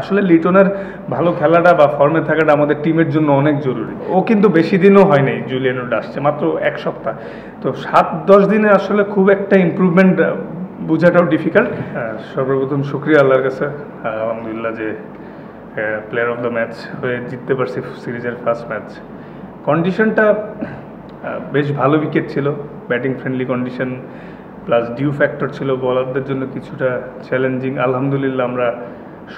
আসলে লিটনের ভালো খেলাটা বা ফর্মে থাকাটা আমাদের টিমের জন্য অনেক জরুরি। ও কিন্তু বেশি দিনও হয় নাই জুলিয়ান উড আসছে, মাত্র এক সপ্তাহ। তো 7-10 দিনে আসলে খুব একটা ইমপ্রুভমেন্ট বোঝাটাও ডিফিকাল্ট। সর্বপ্রথম শুক্রিয়া আল্লাহর কাছে, আলহামদুলিল্লাহ যে প্লেয়ার অফ দ্য ম্যাচ হয়ে জিততে পারছি সিরিজের ফার্স্ট ম্যাচ। কন্ডিশনটা বেশ ভালো উইকেট ছিল, batting friendly condition, plus due factor ছিল বলারদের জন্য কিছুটা চ্যালেঞ্জিং। আলহামদুলিল্লাহ আমরা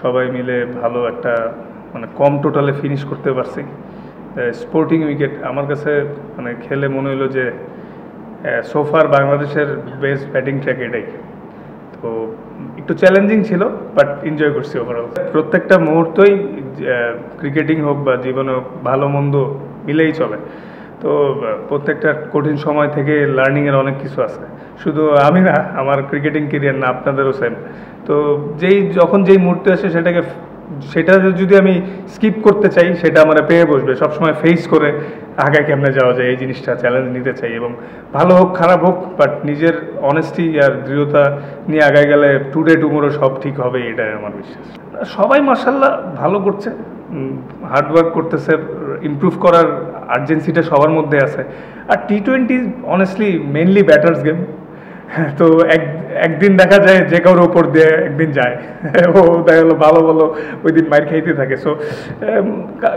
সবাই মিলে ভালো একটা মানে কম টোটালে ফিনিশ করতে পারছি। স্পোর্টিং উইকেট আমার কাছে মানে খেলে মনে হলো যে সোফার বাংলাদেশের বেস্ট ব্যাটিং ট্র্যাক এটাই। তো একটু চ্যালেঞ্জিং ছিল, বাট এনজয় করছি ওভারঅল। প্রত্যেকটা মুহূর্তই ক্রিকেটিং হোক বা জীবনে হোক ভালো মন্দ মিলেই চলে। তো প্রত্যেকটা কঠিন সময় থেকে লার্নিংয়ের অনেক কিছু আছে, শুধু আমি না, আমার ক্রিকেটিং কেরিয়ার না, আপনাদেরও সেম। তো যখন যেই মুহূর্তে আসে সেটা যদি আমি স্কিপ করতে চাই, সেটা আমার পেয়ে বসবে। সবসময় ফেস করে আগে কেমনে যাওয়া যায় এই জিনিসটা চ্যালেঞ্জ নিতে চাই, এবং ভালো হোক খারাপ হোক, বাট নিজের অনেস্টি আর দৃঢ়তা নিয়ে আগায় গেলে টুডে টুমোরো সব ঠিক হবে, এটাই আমার বিশ্বাস। সবাই মাশাআল্লাহ ভালো করছে, হার্ডওয়ার্ক করতেছে, ইমপ্রুভ করার আর্জেন্সিটা সবার মধ্যে আছে। আর টি-20 অনেস্টলি মেনলি ব্যাটার্স গেম। তো একদিন দেখা যায় যে কারোর ওপর দিয়ে একদিন যায়, ও দেখা গেলো ভালো ওই দিন মাইর খাইতে থাকে। সো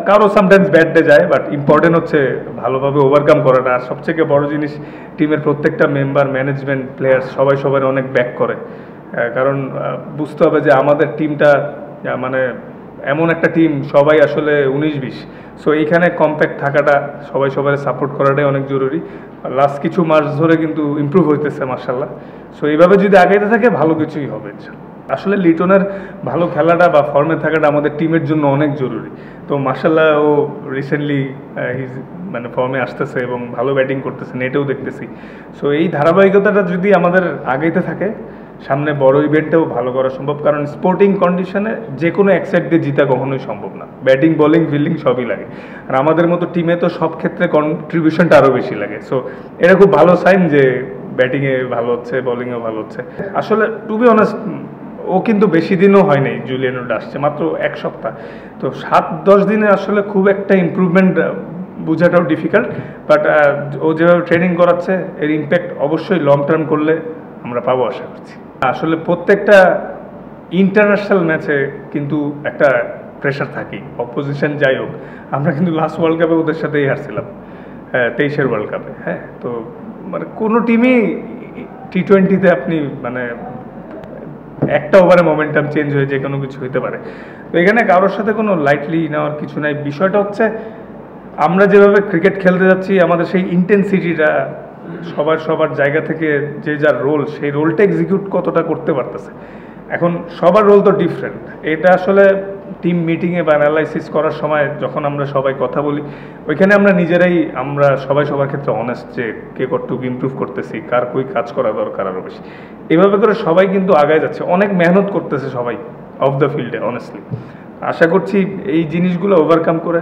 কারো সামটাইমস ব্যাড ডে যায়, বাট ইম্পর্টেন্ট হচ্ছে ভালোভাবে ওভারকাম করাটা। আর সবথেকে বড় জিনিস, টিমের প্রত্যেকটা মেম্বার, ম্যানেজমেন্ট, প্লেয়ার্স সবাই সবার অনেক ব্যাক করে। কারণ বুঝতে হবে যে আমাদের টিমটা মানে এমন একটা টিম, সবাই আসলে 19-20। সো এইখানে কম্প্যাক্ট থাকাটা, সবাই সবাই সাপোর্ট করাটাই অনেক জরুরি। লাস্ট কিছু মাস ধরে কিন্তু ইমপ্রুভ হইতেছে মাশাআল্লাহ। সো এইভাবে যদি আগাইতে থাকে ভালো কিছুই হবে। আসলে লিটনের ভালো খেলাটা বা ফর্মে থাকাটা আমাদের টিমের জন্য অনেক জরুরি। তো মাশাআল্লাহ ও রিসেন্টলি মানে ফর্মে আসতেছে এবং ভালো ব্যাটিং করতেছে, নেটেও দেখতেছি। সো এই ধারাবাহিকতাটা যদি আমাদের আগাইতে থাকে, সামনে বড় ইভেন্টেও ভালো করা সম্ভব। কারণ স্পোর্টিং কন্ডিশনে যে কোনো এক সাইড দিয়ে জিতা কখনোই সম্ভব না, ব্যাটিং বোলিং ফিল্ডিং সবই লাগে। আর আমাদের মতো টিমে তো সব ক্ষেত্রে কন্ট্রিবিউশনটা আরও বেশি লাগে। সো এটা খুব ভালো সাইন যে ব্যাটিংয়ে ভালো হচ্ছে, বোলিংয়েও ভালো হচ্ছে। আসলে টু বি অনেস্ট, ও কিন্তু বেশি দিনও হয় নাই জুলিয়ান উড আসছে, মাত্র এক সপ্তাহ। তো 7-10 দিনে আসলে খুব একটা ইমপ্রুভমেন্ট বোঝাটাও ডিফিকাল্ট। বাট ও যেভাবে ট্রেনিং করাচ্ছে, এর ইম্প্যাক্ট অবশ্যই লং টার্ম করলে আমরা পাবো আশা করছি। আসলে প্রত্যেকটা ইন্টারন্যাশনাল ম্যাচে কিন্তু একটা প্রেশার থাকেই, অপোজিশন যাই হোক। আমরা কিন্তু লাস্ট ওয়ার্ল্ড কাপে ওদের সাথেই হারছিলাম, 23-এর ওয়ার্ল্ড কাপে। হ্যাঁ, তো মানে কোনো টিমই টি-20-তে আপনি মানে একটা ওভারে মোমেন্টাম চেঞ্জ হয়ে যে কোনো কিছু হইতে পারে। তো এখানে কারোর সাথে কোনো লাইটলি নেওয়ার কিছু নাই। বিষয়টা হচ্ছে আমরা যেভাবে ক্রিকেট খেলতে যাচ্ছি, আমাদের সেই ইন্টেন্সিটিটা সবার জায়গা থেকে যে যার রোল, সেই রোলটা এক্সিকিউট কতটা করতে পারতেছে। এখন সবার রোল তো ডিফারেন্ট। এটা আসলে টিম মিটিংয়ে বা অ্যানালাইসিস করার সময় যখন আমরা সবাই কথা বলি, ওইখানে আমরা সবাই সবার ক্ষেত্রে অনেস্ট যে কে কতটুকু ইমপ্রুভ করতেছি, কার কই কাজ করা দরকার আরও বেশি। এভাবে করে সবাই কিন্তু আগায় যাচ্ছে, অনেক মেহনত করতেছে সবাই অফ দ্য ফিল্ডে। অনেস্টলি আশা করছি এই জিনিসগুলো ওভারকাম করে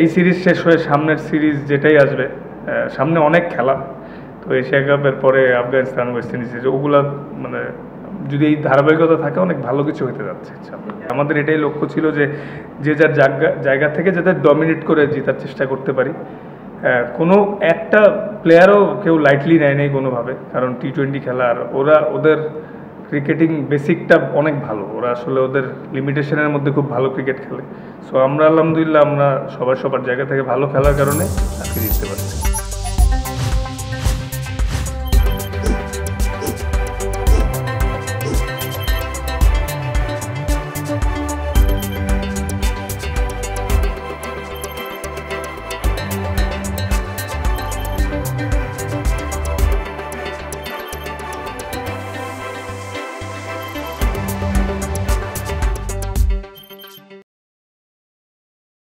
এই সিরিজ শেষ হয়ে সামনের সিরিজ যেটাই আসবে, সামনে অনেক খেলা। তো এশিয়া কাপের পরে আফগানিস্তান, ওয়েস্ট ইন্ডিজ, ওগুলা মানে যদি এই ধারাবাহিকতা থাকে অনেক ভালো কিছু হতে যাচ্ছে। আমাদের এটাই লক্ষ্য ছিল যে যার জায়গা থেকে যাতে ডমিনেট করে জেতার চেষ্টা করতে পারি। কোনো একটা প্লেয়ারও কেউ লাইটলি নেয় নেই কোনোভাবে, কারণ টি-20 খেলা। আর ওদের ক্রিকেটিং বেসিকটা অনেক ভালো, ওরা আসলে ওদের লিমিটেশনের মধ্যে খুব ভালো ক্রিকেট খেলে। সো আমরা আলহামদুলিল্লাহ আমরা সবার জায়গা থেকে ভালো খেলার কারণে আজকে জিততে পারছি।